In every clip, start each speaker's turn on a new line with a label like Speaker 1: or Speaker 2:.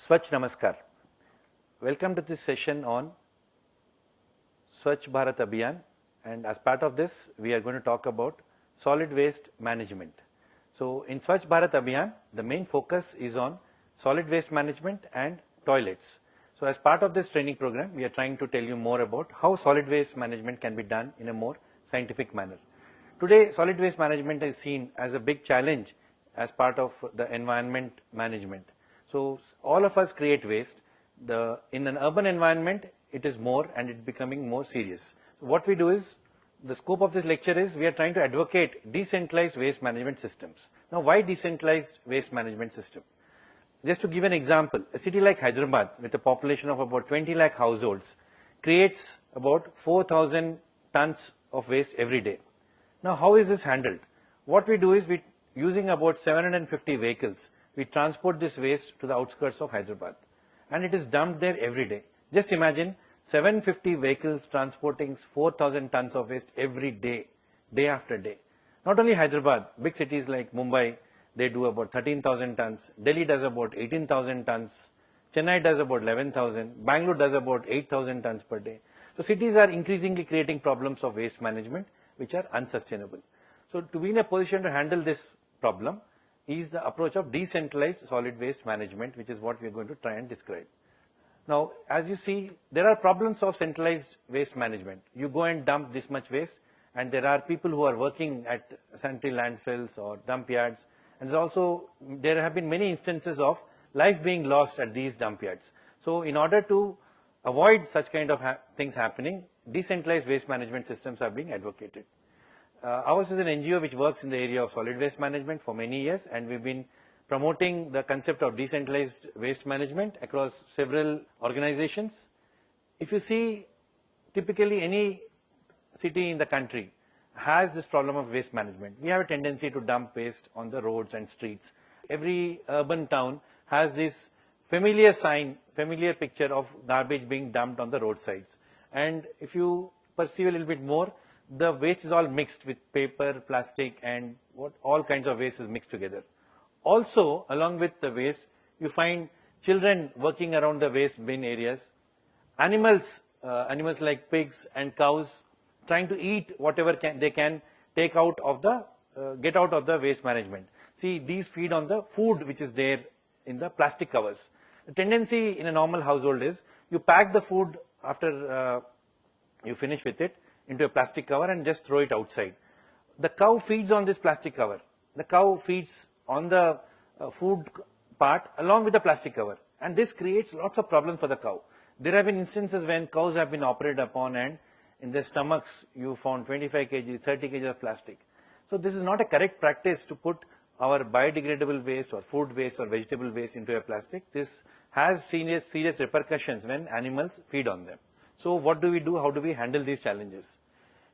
Speaker 1: Swachh Namaskar. Welcome to this session on Swachh Bharat Abhiyan, and as part of this we are going to talk about solid waste management. So in Swachh Bharat Abhiyan the main focus is on solid waste management and toilets. So as part of this training program we are trying to tell you more about how solid waste management can be done in a more scientific manner. Today solid waste management is seen as a big challenge as part of the environment management. So all of us create waste. In an urban environment, it is more and it becoming more serious. So what we do is, the scope of this lecture is we are trying to advocate decentralized waste management systems. Now why decentralized waste management system? Just to give an example, a city like Hyderabad with a population of about 20 lakh households creates about 4,000 tons of waste every day. Now how is this handled? What we do is using about 750 vehicles, we transport this waste to the outskirts of Hyderabad and it is dumped there every day. Just imagine 750 vehicles transporting 4,000 tons of waste every day, day after day. Not only Hyderabad, big cities like Mumbai, they do about 13,000 tons, Delhi does about 18,000 tons, Chennai does about 11,000, Bangalore does about 8,000 tons per day. So cities are increasingly creating problems of waste management which are unsustainable. So to be in a position to handle this problem is the approach of decentralized solid waste management, which is what we are going to try and describe. Now, as you see, there are problems of centralized waste management. You go and dump this much waste, and there are people who are working at sanitary landfills or dump yards, and there have been many instances of life being lost at these dump yards. So in order to avoid such kind of things happening, decentralized waste management systems are being advocated. Ours is an NGO which works in the area of solid waste management for many years, and we've been promoting the concept of decentralized waste management across several organizations. If you see, typically any city in the country has this problem of waste management. We have a tendency to dump waste on the roads and streets. Every urban town has this familiar sign, familiar picture of garbage being dumped on the roadsides. And if you perceive a little bit more, the waste is all mixed with paper, plastic, and all kinds of waste is mixed together. Also, along with the waste, you find children working around the waste bin areas, animals like pigs and cows trying to eat whatever they can take out of get out of the waste management. See, these feed on the food which is there in the plastic covers. The tendency in a normal household is you pack the food after you finish with it into a plastic cover and just throw it outside. The cow feeds on this plastic cover. The cow feeds on the food part along with the plastic cover, and this creates lots of problems for the cow. There have been instances when cows have been operated upon and in their stomachs you found 25 kgs, 30 kgs of plastic. So this is not a correct practice to put our biodegradable waste or food waste or vegetable waste into a plastic. This has serious repercussions when animals feed on them. So what do we do? How do we handle these challenges?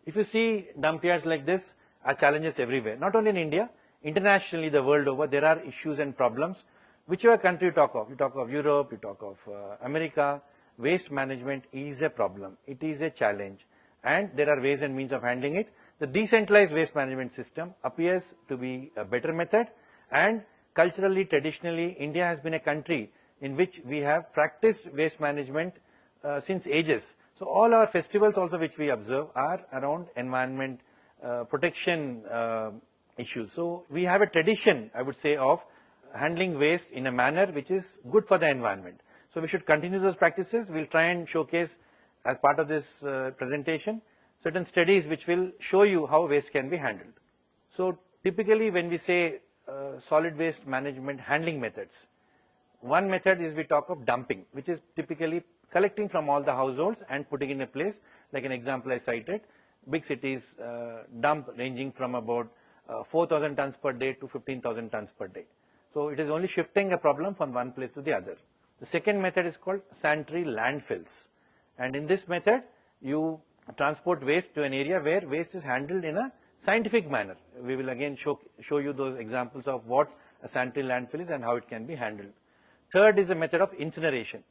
Speaker 1: If you see dump yards like this are challenges everywhere, not only in India, internationally the world over, there are issues and problems. Whichever country you talk of Europe, you talk of America, waste management is a problem. It is a challenge and there are ways and means of handling it. The decentralized waste management system appears to be a better method, and culturally, traditionally, India has been a country in which we have practiced waste management since ages. So all our festivals also which we observe are around environment protection issues. So we have a tradition, I would say, of handling waste in a manner which is good for the environment. So we should continue those practices. We'll try and showcase as part of this presentation certain studies which will show you how waste can be handled. So typically when we say solid waste management handling methods, one method is we talk of dumping, which is typically collecting from all the households and putting in a place. Like an example I cited, big cities dump ranging from about 4,000 tons per day to 15,000 tons per day. So it is only shifting a problem from one place to the other. The second method is called sanitary landfills, and in this method you transport waste to an area where waste is handled in a scientific manner. We will again show you those examples of what a sanitary landfill is and how it can be handled. Third is the method of incineration.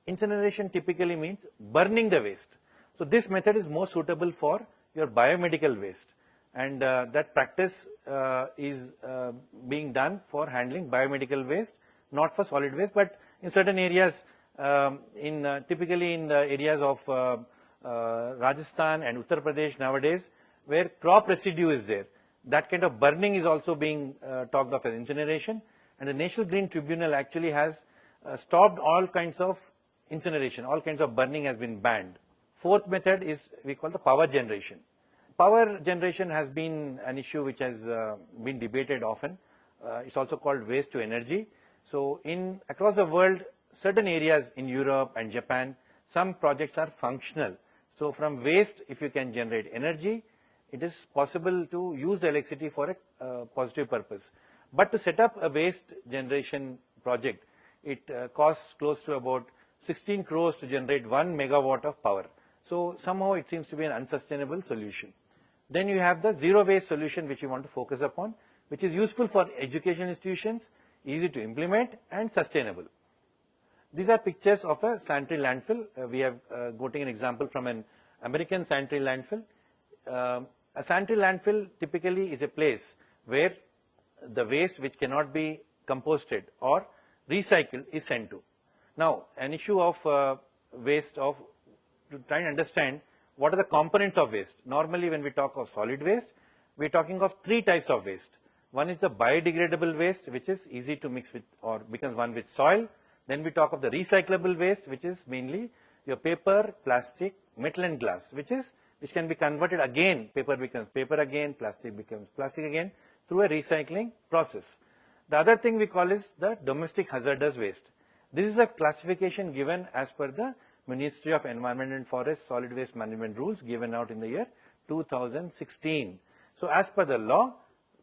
Speaker 1: Incineration typically means burning the waste. So this method is more suitable for your biomedical waste, and that practice is being done for handling biomedical waste, not for solid waste, but in certain areas, typically in the areas of Rajasthan and Uttar Pradesh nowadays, where crop residue is there. That kind of burning is also being talked of as incineration, and the National Green Tribunal actually has stopped all kinds of incineration, all kinds of burning has been banned. Fourth method is we call the power generation. Power generation has been an issue which has been debated often. It's also called waste to energy. So across the world, certain areas in Europe and Japan, some projects are functional. So from waste, if you can generate energy, it is possible to use the electricity for a positive purpose. But to set up a waste generation project, it costs close to about 16 crores to generate 1 megawatt of power. So somehow it seems to be an unsustainable solution. Then you have the zero waste solution which you want to focus upon, which is useful for education institutions, easy to implement and sustainable. These are pictures of a sanitary landfill. We have gotten an example from an American sanitary landfill. A sanitary landfill typically is a place where the waste which cannot be composted or recycled is sent to. Now, an issue of waste to try and understand what are the components of waste. Normally when we talk of solid waste, we are talking of three types of waste. One is the biodegradable waste, which is easy to mix with or becomes one with soil. Then we talk of the recyclable waste, which is mainly your paper, plastic, metal and glass, which can be converted again. Paper becomes paper again, plastic becomes plastic again through a recycling process. The other thing we call is the domestic hazardous waste. This is a classification given as per the Ministry of Environment and Forest Solid Waste Management Rules given out in the year 2016. So as per the law,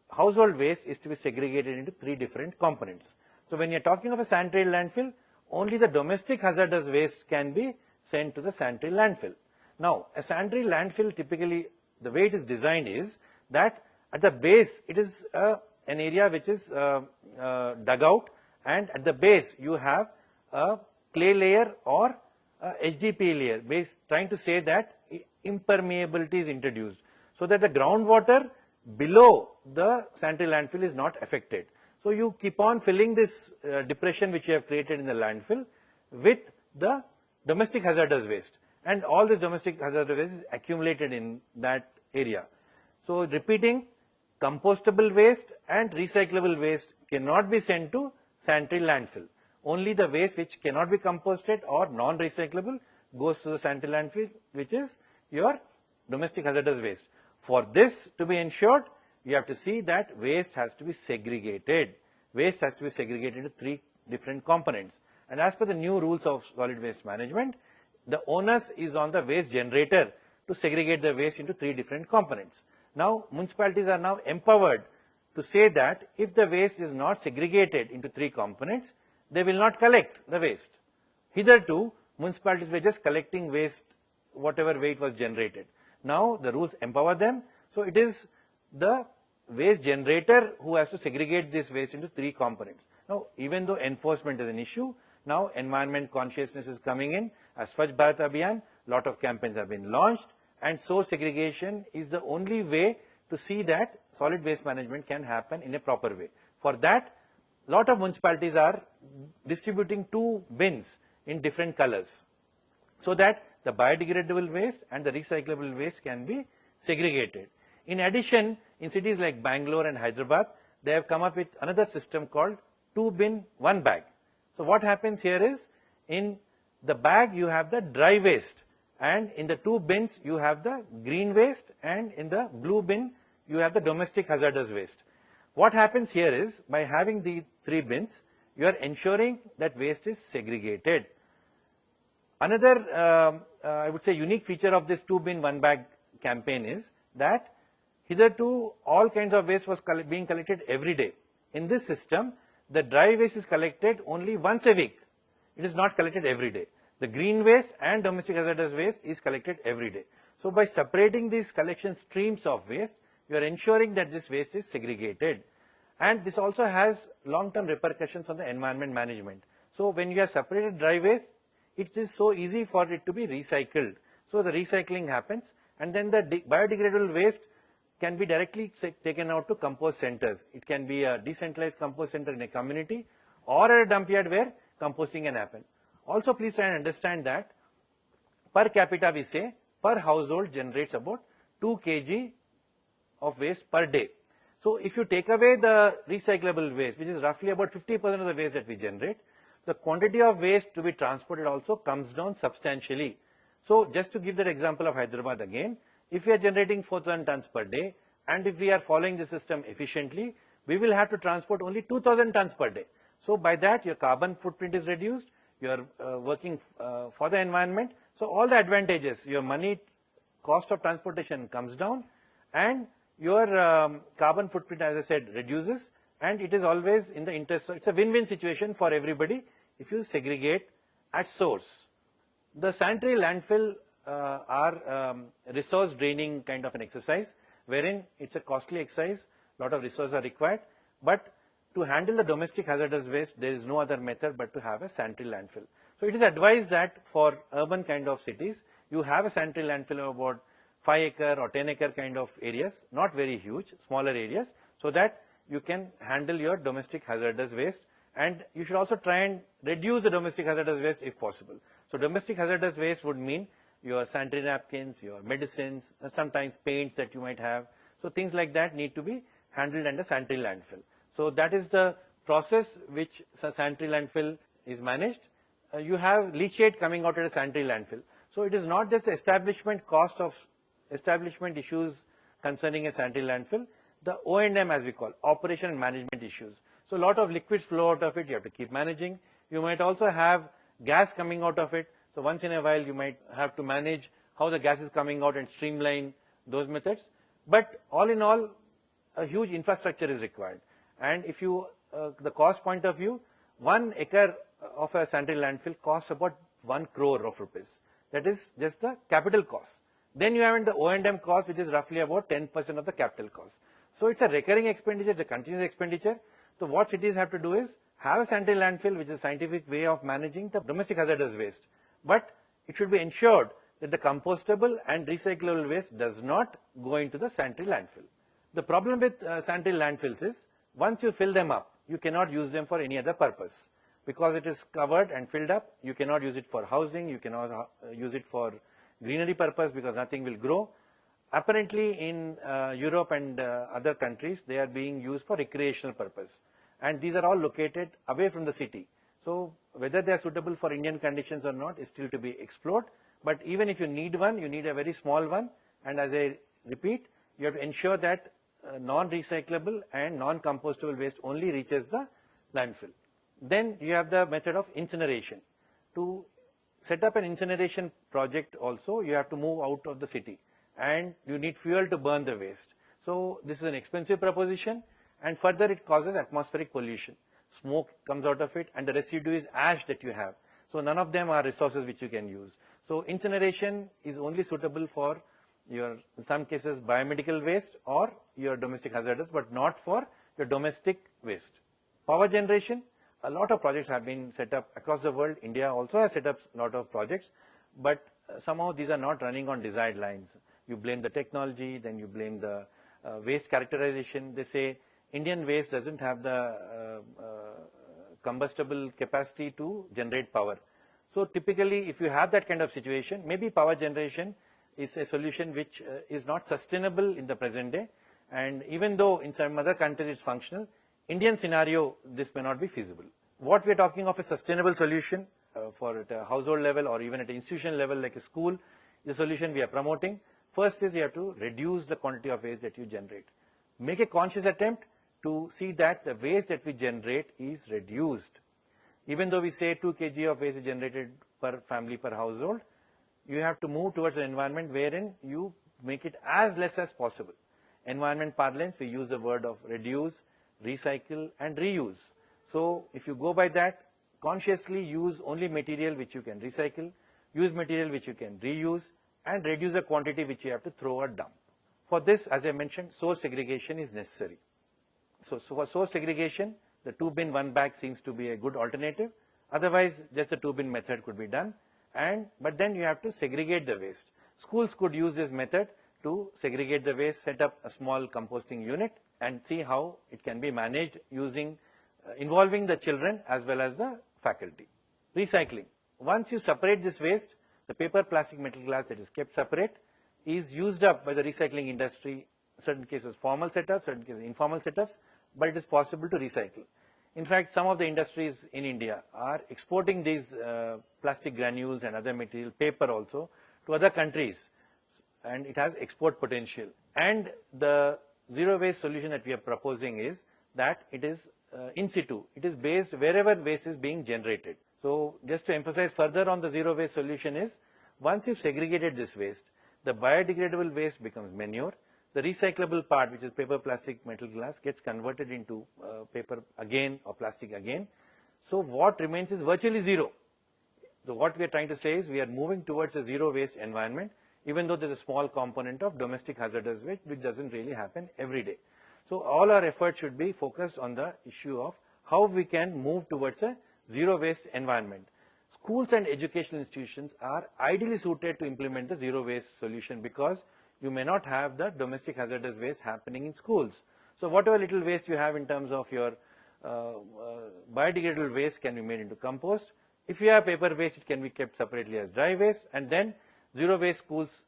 Speaker 1: household waste is to be segregated into three different components. So when you're talking of a sanitary landfill, only the domestic hazardous waste can be sent to the sanitary landfill. Now, a sanitary landfill typically, the way it is designed is that at the base, it is an area which is dug out, and at the base you have a clay layer or a HDPE layer, trying to say that impermeability is introduced so that the groundwater below the sanitary landfill is not affected. So you keep on filling this depression which you have created in the landfill with the domestic hazardous waste, and all this domestic hazardous waste is accumulated in that area. So repeating, compostable waste and recyclable waste cannot be sent to sanitary landfill. Only the waste which cannot be composted or non-recyclable goes to the sanitary landfill, which is your domestic hazardous waste. For this to be ensured, you have to see that waste has to be segregated. Waste has to be segregated into three different components. And as per the new rules of solid waste management, the onus is on the waste generator to segregate the waste into three different components. Now, municipalities are now empowered to say that if the waste is not segregated into three components, they will not collect the waste. Hitherto, municipalities were just collecting waste, whatever way it was generated. Now, the rules empower them. So, it is the waste generator who has to segregate this waste into three components. Now, even though enforcement is an issue, now environment consciousness is coming in. As Swachh Bharat Abhiyan, lot of campaigns have been launched, and source segregation is the only way to see that solid waste management can happen in a proper way. For that, lot of municipalities are distributing 2 bins in different colors, so that the biodegradable waste and the recyclable waste can be segregated. In addition, in cities like Bangalore and Hyderabad, they have come up with another system called 2 bin 1 bag. So what happens here is, in the bag you have the dry waste, and in the 2 bins you have the green waste, and in the blue bin you have the domestic hazardous waste. What happens here is, by having the 3 bins, you are ensuring that waste is segregated. Another, I would say, unique feature of this 2 bin 1 bag campaign is that hitherto all kinds of waste was being collected every day. In this system, the dry waste is collected only once a week. It is not collected every day. The green waste and domestic hazardous waste is collected every day. So by separating these collection streams of waste, you are ensuring that this waste is segregated. And this also has long-term repercussions on the environment management. So when you have separated dry waste, it is so easy for it to be recycled. So the recycling happens, and then the biodegradable waste can be directly taken out to compost centers. It can be a decentralized compost center in a community, or at a dump yard where composting can happen. Also, please try and understand that per capita we say per household generates about 2 kg of waste per day. So if you take away the recyclable waste, which is roughly about 50% of the waste that we generate, the quantity of waste to be transported also comes down substantially. So just to give that example of Hyderabad again, if we are generating 4,000 tons per day, and if we are following the system efficiently, we will have to transport only 2,000 tons per day. So by that your carbon footprint is reduced, you are working for the environment. So all the advantages, your money cost of transportation comes down, and your carbon footprint, as I said, reduces, and it is always in the interest. So it's a win-win situation for everybody if you segregate at source. The sanitary landfill are resource draining kind of an exercise, wherein it's a costly exercise, lot of resources are required, but to handle the domestic hazardous waste, there is no other method but to have a sanitary landfill. So it is advised that for urban kind of cities, you have a sanitary landfill of about 5 acre or 10 acre kind of areas, not very huge, smaller areas, so that you can handle your domestic hazardous waste, and you should also try and reduce the domestic hazardous waste if possible. So domestic hazardous waste would mean your sanitary napkins, your medicines, sometimes paints that you might have. So things like that need to be handled under sanitary landfill. So that is the process which sanitary landfill is managed. You have leachate coming out at a sanitary landfill. So it is not just the establishment cost of establishment issues concerning a sanitary landfill, the O&M as we call, operation and management issues. So a lot of liquids flow out of it, you have to keep managing. You might also have gas coming out of it. So once in a while you might have to manage how the gas is coming out and streamline those methods. But all in all, a huge infrastructure is required. And if you, the cost point of view, 1 acre of a sanitary landfill costs about 1 crore of rupees. That is just the capital cost. Then you have the O&M cost, which is roughly about 10% of the capital cost. So it's a recurring expenditure, it's a continuous expenditure. So what cities have to do is have a sanitary landfill, which is a scientific way of managing the domestic hazardous waste. But it should be ensured that the compostable and recyclable waste does not go into the sanitary landfill. The problem with sanitary landfills is once you fill them up, you cannot use them for any other purpose. Because it is covered and filled up, you cannot use it for housing, you cannot use it for greenery purpose because nothing will grow. Apparently in Europe and other countries, they are being used for recreational purpose. And these are all located away from the city. So whether they are suitable for Indian conditions or not is still to be explored. But even if you need one, you need a very small one. And as I repeat, you have to ensure that non-recyclable and non-compostable waste only reaches the landfill. Then you have the method of incineration. To set up an incineration project also, you have to move out of the city and you need fuel to burn the waste. So this is an expensive proposition, and further it causes atmospheric pollution. Smoke comes out of it and the residue is ash that you have. So none of them are resources which you can use. So incineration is only suitable for your, in some cases, biomedical waste or your domestic hazardous, but not for your domestic waste. Power generation, a lot of projects have been set up across the world. India also has set up a lot of projects, but somehow these are not running on desired lines. You blame the technology, then you blame the waste characterization. They say Indian waste doesn't have the combustible capacity to generate power. So typically, if you have that kind of situation, maybe power generation is a solution which is not sustainable in the present day. And even though in some other countries it's functional, Indian scenario, this may not be feasible. What we are talking of a sustainable solution for at a household level or even at an institution level like a school, the solution we are promoting. First is you have to reduce the quantity of waste that you generate. Make a conscious attempt to see that the waste that we generate is reduced. Even though we say 2 kg of waste is generated per family, per household, you have to move towards an environment wherein you make it as less as possible. Environment parlance, we use the word of reduce, recycle and reuse. So if you go by that, consciously use only material which you can recycle, use material which you can reuse, and reduce the quantity which you have to throw or dump. For this, as I mentioned, source segregation is necessary. So for source segregation, the 2 bin 1 bag seems to be a good alternative. Otherwise, just the 2 bin method could be done. But then you have to segregate the waste. Schools could use this method to segregate the waste, set up a small composting unit and see how it can be managed using, involving the children as well as the faculty. Recycling. Once you separate this waste, the paper, plastic, metal, glass that is kept separate is used up by the recycling industry, certain cases formal setups, certain cases informal setups, but it is possible to recycle. In fact, some of the industries in India are exporting these plastic granules and other material, paper also, to other countries, and it has export potential. And the zero waste solution that we are proposing is that it is in situ. It is based wherever waste is being generated. So just to emphasize further on the zero waste solution is, once you've segregated this waste, the biodegradable waste becomes manure. The recyclable part, which is paper, plastic, metal, glass, gets converted into paper again or plastic again. So what remains is virtually zero. So what we are trying to say is we are moving towards a zero waste environment, even though there's a small component of domestic hazardous waste, which doesn't really happen every day. So all our efforts should be focused on the issue of how we can move towards a zero waste environment. Schools and educational institutions are ideally suited to implement the zero waste solution, because you may not have the domestic hazardous waste happening in schools. So whatever little waste you have in terms of your biodegradable waste can be made into compost. If you have paper waste, it can be kept separately as dry waste, and then zero waste schools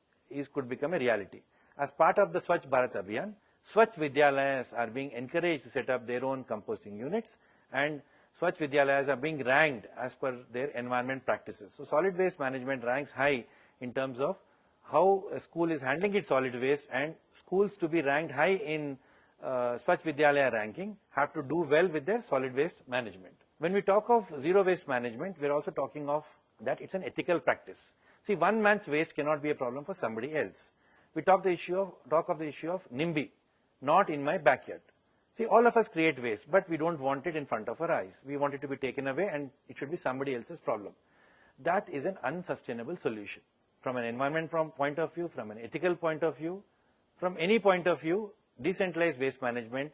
Speaker 1: could become a reality. As part of the Swachh Bharat Abhiyan, Swachh Vidyalayas are being encouraged to set up their own composting units, and Swachh Vidyalayas are being ranked as per their environment practices. So solid waste management ranks high in terms of how a school is handling its solid waste, and schools to be ranked high in Swachh Vidyalaya ranking have to do well with their solid waste management. When we talk of zero waste management, we are also talking of that it's an ethical practice. See, one man's waste cannot be a problem for somebody else. We talk of the issue of NIMBY, not in my backyard. See, all of us create waste, but we don't want it in front of our eyes. We want it to be taken away, and it should be somebody else's problem. That is an unsustainable solution. From an environment point of view, from an ethical point of view, from any point of view, decentralized waste management,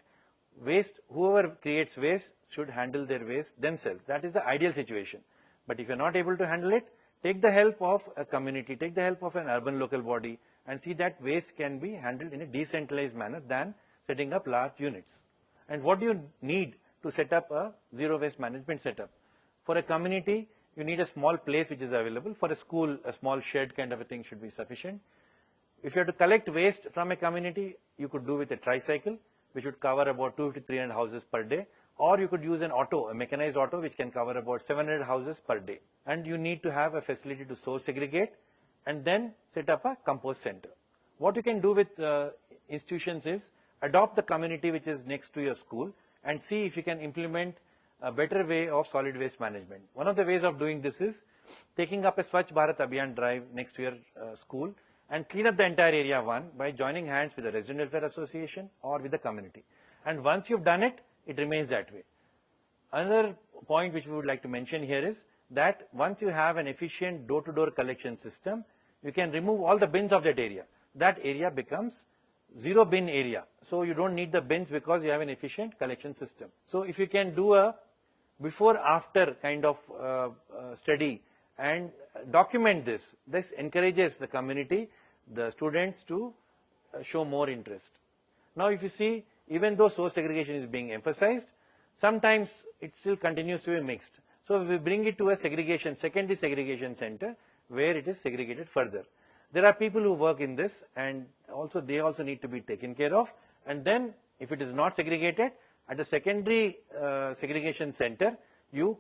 Speaker 1: whoever creates waste should handle their waste themselves. That is the ideal situation. But if you're not able to handle it, take the help of a community, take the help of an urban local body, and see that waste can be handled in a decentralized manner than setting up large units. And what do you need to set up a zero waste management setup? For a community, you need a small place which is available. For a school, a small shed kind of a thing should be sufficient. If you have to collect waste from a community, you could do with a tricycle, which would cover about 200 to 300 houses per day. Or you could use an auto, a mechanized auto, which can cover about 700 houses per day. And you need to have a facility to source segregate and then set up a compost center. What you can do with institutions is adopt the community which is next to your school and see if you can implement a better way of solid waste management. One of the ways of doing this is taking up a Swachh Bharat Abhiyan drive next to your school and clean up the entire area by joining hands with the Resident Welfare Association or with the community. And once you've done it, it remains that way. Another point which we would like to mention here is that once you have an efficient door-to-door collection system, you can remove all the bins of that area. That area becomes zero bin area. So you don't need the bins because you have an efficient collection system. So if you can do a before-after kind of study and document this, this encourages the community, the students to show more interest. Now if you see, even though source segregation is being emphasized, sometimes it still continues to be mixed. So we bring it to a secondary segregation center where it is segregated further. There are people who work in this, and also they also need to be taken care of. And then if it is not segregated, at a secondary segregation center, you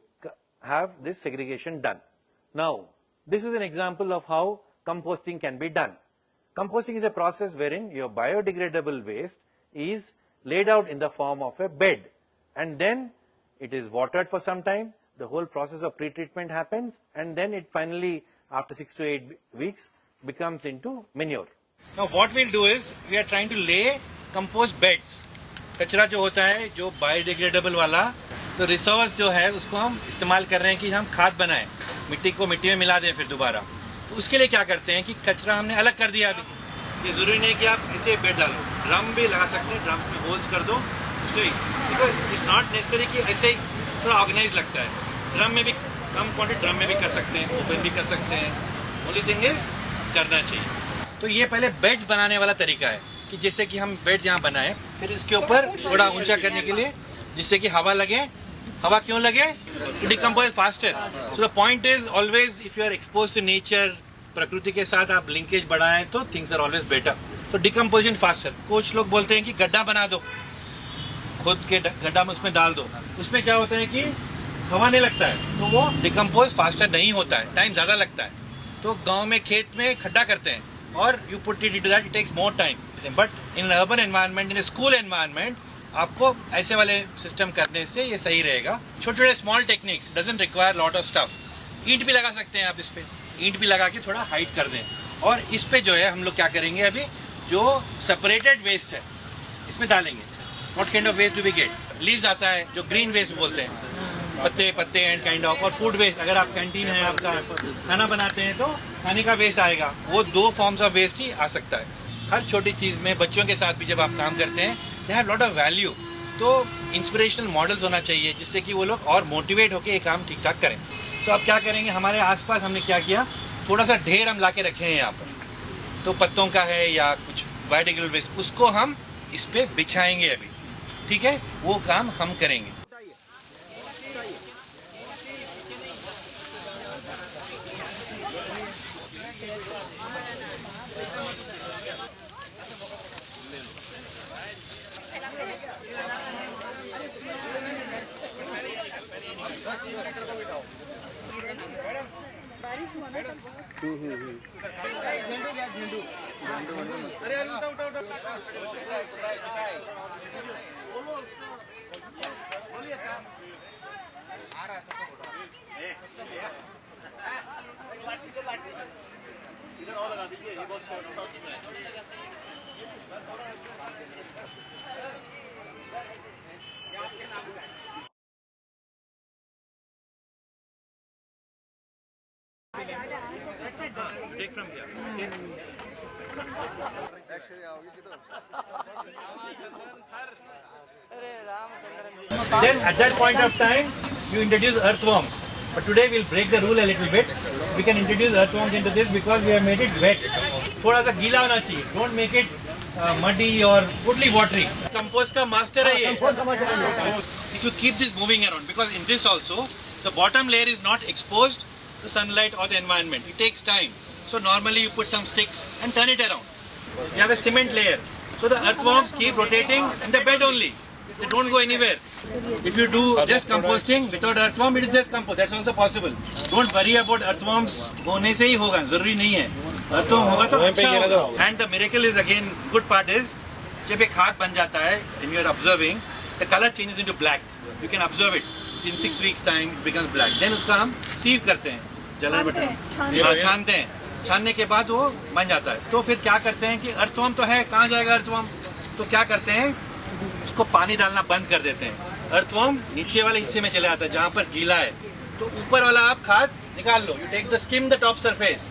Speaker 1: have this segregation done. Now, this is an example of how composting can be done. Composting is a process wherein your biodegradable waste is laid out in the form of a bed, and then it is watered for some time. The whole process of pre-treatment happens, and then it finally, after 6 to 8 weeks, becomes into manure. Now what we'll do is, we are trying to lay compost beds. कचरा जो होता है, जो biodegradable वाला, तो resource जो है उसको हम इस्तेमाल कर रहे हैं कि हम खाद बनाएं, मिट्टी को मिट्टी में मिला दें फिर दोबारा. तो उसके लिए क्या करते हैं कि कचरा हमने अलग कर दिया. अभी ये जरूरी नहीं कि आप इसे बेड डालो, ड्रम भी लगा सकते हैं, ड्रम्स में होल्स कर दो, इट्स नॉट नेसेसरी कि ऐसे ही थोड़ा ऑर्गेनाइज लगता है. ड्रम में भी कम क्वांटिटी ड्रम में भी कर सकते हैं, ओपन भी कर सकते हैं. ओनली थिंग इज करना चाहिए. तो ये पहले बेड्स बनाने वाला तरीका है कि जैसे कि हम बेड यहाँ बनाए, फिर इसके ऊपर थोड़ा ऊंचा करने के लिए जिससे कि हवा लगे, हवा क्यों लगे? To decompose faster. So the point is always if you are exposed to nature, प्रकृति के साथ आप लिंकेज बढ़ाएं तो things are always better. So decomposition faster. कुछ लोग बोलते हैं कि गड्ढा बना दो, खुद के गड्ढा में उसमें डाल दो, उसमें क्या होता है कि हवा नहीं लगता है, तो वो डिकम्पोज फास्टर नहीं होता है, टाइम ज्यादा लगता है. तो गांव में खेत में खड्डा करते हैं और you put it into that, it takes more time. But in urban environment, in school environment, आपको ऐसे वाले सिस्टम करने से ये सही रहेगा. छोटे छोटे small techniques, doesn't require lot of stuff. ईंट भी लगा सकते हैं आप इस पे, ईंट भी लगा के थोड़ा हाइट कर दें. और इस पे जो है हम लोग क्या करेंगे, अभी जो सेपरेटेड वेस्ट है इसमें डालेंगे. What kind of waste do we get? Leaves आता है जो ग्रीन वेस्ट बोलते हैं, पत्ते पत्ते एंड काइंड ऑफ. और फूड वेस्ट, अगर आप कैंटीन है आपका, खाना बनाते हैं तो खाने का वेस्ट आएगा. वो दो फॉर्म्स ऑफ वेस्ट ही आ सकता है. हर छोटी चीज में बच्चों के साथ भी जब आप काम करते हैं, they have lot of value. तो इंस्पिरेशनल मॉडल्स होना चाहिए जिससे कि वो लोग और मोटिवेट होकर ये काम ठीक ठाक करें. सो अब क्या करेंगे, हमारे आसपास हमने क्या किया, थोड़ा सा ढेर हम लाके रखे हैं यहाँ पर, तो पत्तों का है या कुछ बायोडिग्रेडेबल वेस्ट, उसको हम इस पे बिछाएंगे अभी. ठीक है, वो काम हम करेंगे. Take from here. Okay. Then at that point of time, you introduce earthworms. But today we'll break the rule a little bit. We can introduce earthworms into this because we have made it wet. थोड़ा सा गीला होना चाहिए. Don't make it muddy or totally watery. Compost का master है ये. If you keep this moving around, because in this also the bottom layer is not exposed to sunlight or the environment. It takes time. So normally you put some sticks and turn it around. You have a cement layer. So the earthworms keep rotating in the bed only. They don't go anywhere. If you do just composting without earthworm, it is just compost. That's also possible. Don't worry about earthworms. होने से ही होगा, जरूरी नहीं है. Earthworm होगा तो अच्छा होगा. And the miracle is again, good part is, जब एक खाद बन जाता है, and you are observing, the color changes into black. You can observe it. In 6 weeks time, it becomes black. Then उसका हम सीव करते हैं, जलन बटन, छानते हैं. छानने के बाद वो बन जाता है. तो फिर क्या करते हैं कि अर्थवर्म तो है, कहाँ जाएगा अर्थवर्म? तो क्या करते हैं, उसको पानी डालना बंद कर देते हैं. अर्थवर्म नीचे वाले हिस्से में चले आता है जहाँ पर गीला है. तो ऊपर वाला आप खाद निकाल लो. You take the skim the top surface.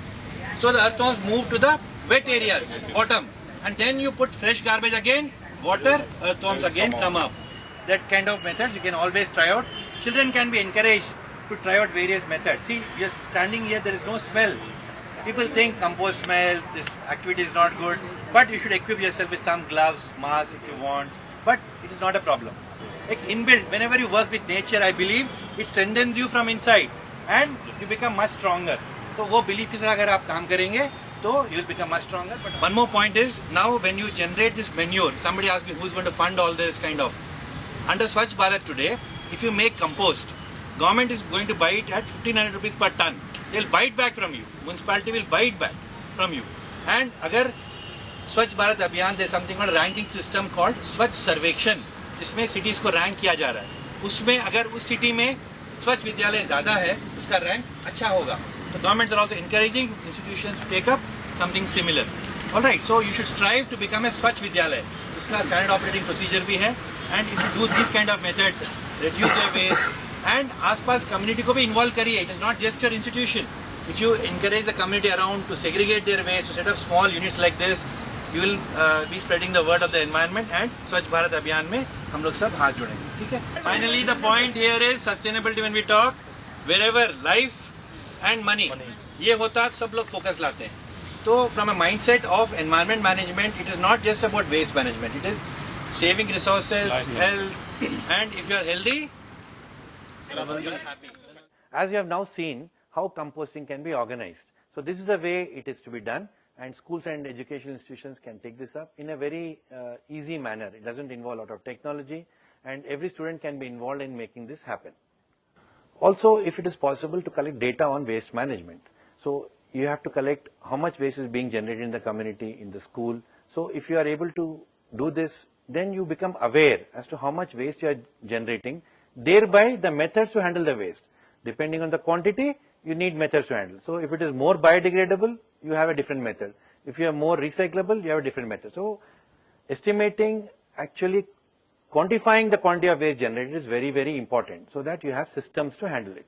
Speaker 1: So the earthworms move to the wet areas, bottom, and then you put fresh garbage again, water, earthworms again come up. That kind of methods you can always try out. Children can be encouraged to try out various methods. See, you're standing here, there is no smell. People think compost smell, this activity is not good, but you should equip yourself with some gloves, mask if you want, but it is not a problem. Like inbuilt, whenever you work with nature, I believe it strengthens you from inside and you become much stronger. So वो belief के साथ अगर आप काम करेंगे तो you will become much stronger. But one more point is, now when you generate this manure, somebody asked me who's going to fund all this kind of. Under Swachh Bharat today, if you make compost, government is going to buy it at 1500 rupees per ton. They'll buy it back from you. Municipality will buy it back from you. And अगर Swachh Bharat Abhiyan, there's something called ranking system called Swachh Sarvekshan, जिसमें cities को rank किया जा रहा है. उसमें अगर उस city में स्वच्छ विद्यालय ज़्यादा है, उसका rank अच्छा होगा. The governments are also encouraging institutions to take up something similar. All right, so you should strive to become a Swachh Vidyalaya. इसका standard operating procedure भी है. And if you do these kind of methods, reduce your waste, and आसपास community को भी involve करिए. It is not just your institution. If you encourage the community around to segregate their waste, to set up small units like this, you will be spreading the word of the environment, and Swachh Bharat Abhiyan में हम लोग सब हाथ जोड़ेंगे. ठीक है? Finally, the point here is sustainability. When we talk, wherever life and money, ये होता सब लोग focus लाते हैं. तो from a mindset of environment management, it is not just about waste management. It is saving resources, health, and if you are healthy, As you have now seen how composting can be organized. So this is the way it is to be done, and schools and educational institutions can take this up in a very easy manner. It doesn't involve a lot of technology, and every student can be involved in making this happen. Also, if it is possible to collect data on waste management. So you have to collect how much waste is being generated in the community, in the school. So if you are able to do this, then you become aware as to how much waste you are generating, thereby the methods to handle the waste. Depending on the quantity, you need methods to handle. So if it is more biodegradable, you have a different method. If you are more recyclable, you have a different method. So estimating, actually quantifying the quantity of waste generated is very, very important, so that you have systems to handle it.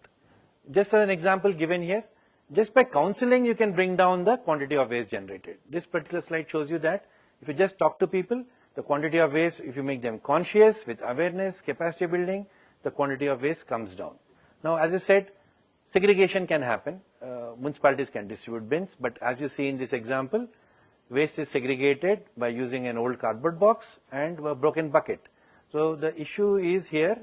Speaker 1: Just as an example given here, just by counseling you can bring down the quantity of waste generated. This particular slide shows you that if you just talk to people, the quantity of waste, if you make them conscious with awareness, capacity building, the quantity of waste comes down. Now, as I said, segregation can happen. Municipalities can distribute bins, but as you see in this example, waste is segregated by using an old cardboard box and a broken bucket. So the issue is here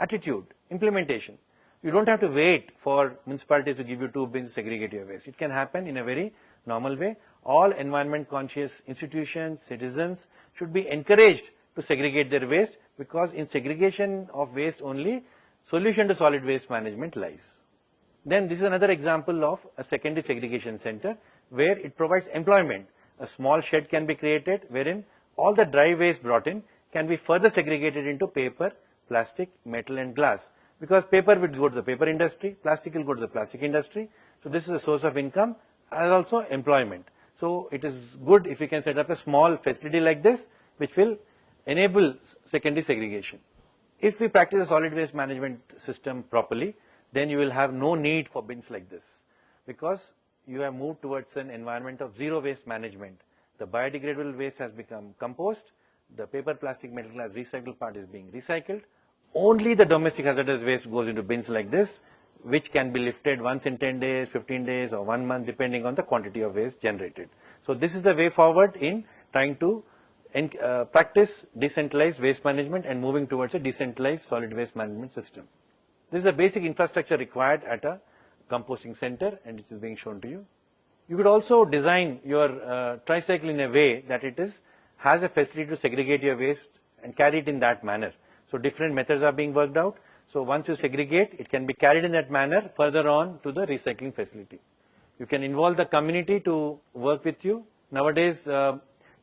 Speaker 1: attitude, implementation. You don't have to wait for municipalities to give you 2 bins to segregate your waste. It can happen in a very normal way. All environment conscious institutions, citizens should be encouraged to segregate their waste, because in segregation of waste only solution to solid waste management lies. Then this is another example of a secondary segregation center where it provides employment. A small shed can be created wherein all the dry waste brought in can be further segregated into paper, plastic, metal and glass. Because paper would go to the paper industry, plastic will go to the plastic industry. So this is a source of income as also employment. So it is good if you can set up a small facility like this, which will enable secondary segregation. If we practice a solid waste management system properly, then you will have no need for bins like this, because you have moved towards an environment of zero waste management. The biodegradable waste has become compost, the paper, plastic, metal, glass recycled part is being recycled. Only the domestic hazardous waste goes into bins like this, which can be lifted once in 10 days, 15 days or 1 month, depending on the quantity of waste generated. So this is the way forward in trying to practice decentralized waste management and moving towards a decentralized solid waste management system. This is the basic infrastructure required at a composting center, and it is being shown to you. You could also design your tricycle in a way that it has a facility to segregate your waste and carry it in that manner. So different methods are being worked out. So once you segregate, it can be carried in that manner further on to the recycling facility. You can involve the community to work with you. Nowadays,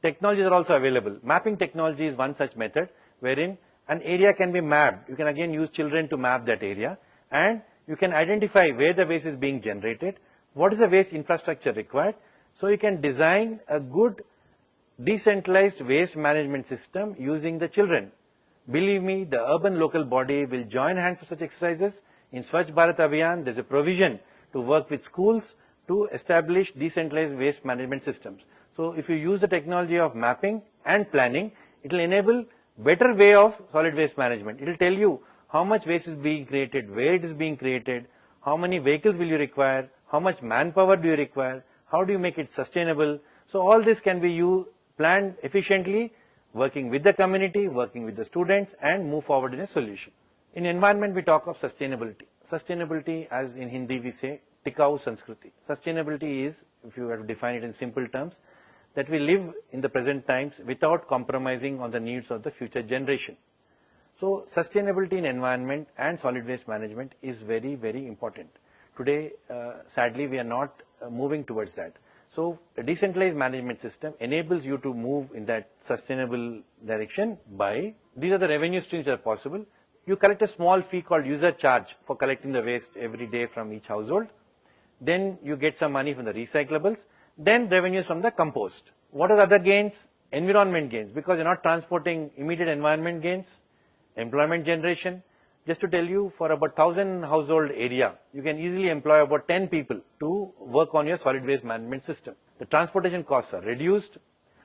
Speaker 1: technologies are also available. Mapping technology is one such method wherein an area can be mapped. You can again use children to map that area, and you can identify where the waste is being generated, what is the waste infrastructure required. So you can design a good decentralized waste management system using the children. Believe me, the urban local body will join hands for such exercises. In Swachh Bharat Abhiyan, there is a provision to work with schools to establish decentralized waste management systems. So if you use the technology of mapping and planning, it will enable better way of solid waste management. It will tell you how much waste is being created, where it is being created, how many vehicles will you require, how much manpower do you require, how do you make it sustainable. So all this can be planned efficiently, working with the community, working with the students, and move forward in a solution. In environment, we talk of sustainability. Sustainability, as in Hindi we say, Tikau Sanskriti. Sustainability is, if you have to define it in simple terms, that we live in the present times without compromising on the needs of the future generation. So sustainability in environment and solid waste management is very, very important. Today, sadly, we are not moving towards that. So a decentralized management system enables you to move in that sustainable direction by, these are the revenue streams that are possible. You collect a small fee called user charge for collecting the waste every day from each household. Then you get some money from the recyclables. Then revenues from the compost. What are the other gains? Environment gains, because you're not transporting immediate environment gains, employment generation. Just to tell you, for about 1,000 household area, you can easily employ about 10 people to work on your solid waste management system. The transportation costs are reduced.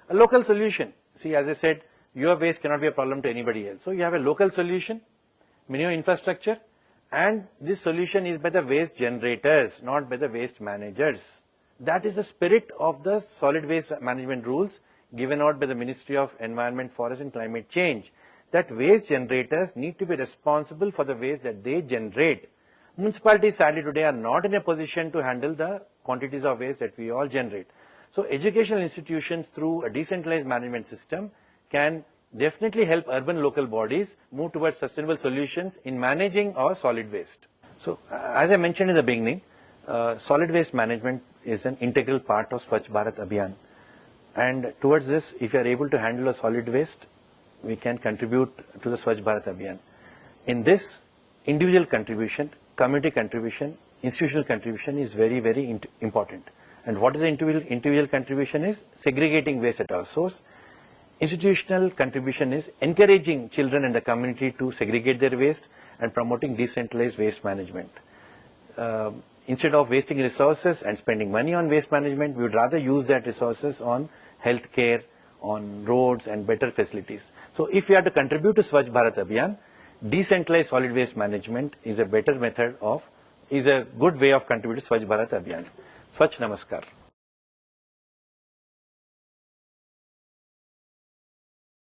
Speaker 1: A local solution. See, as I said, your waste cannot be a problem to anybody else. So you have a local solution, minimum infrastructure, and this solution is by the waste generators, not by the waste managers. That is the spirit of the solid waste management rules given out by the Ministry of Environment, Forest and Climate Change. that waste generators need to be responsible for the waste that they generate. Municipalities sadly today are not in a position to handle the quantities of waste that we all generate. So educational institutions through a decentralized management system can definitely help urban local bodies move towards sustainable solutions in managing our solid waste. So as I mentioned in the beginning, solid waste management is an integral part of Swachh Bharat Abhiyan. And towards this, if you are able to handle a solid waste, we can contribute to the Swachh Bharat Abhiyan. In this, individual contribution, community contribution, institutional contribution is very, very important. And what is the individual contribution is segregating waste at our source. Institutional contribution is encouraging children and the community to segregate their waste and promoting decentralized waste management. Instead of wasting resources and spending money on waste management, we would rather use that resources on health care, on roads and better facilities. So if we have to contribute to Swachh Bharat Abhiyan, decentralized solid waste management is a better method of, is a good way of contributing to Swachh Bharat Abhiyan. Swachh Namaskar.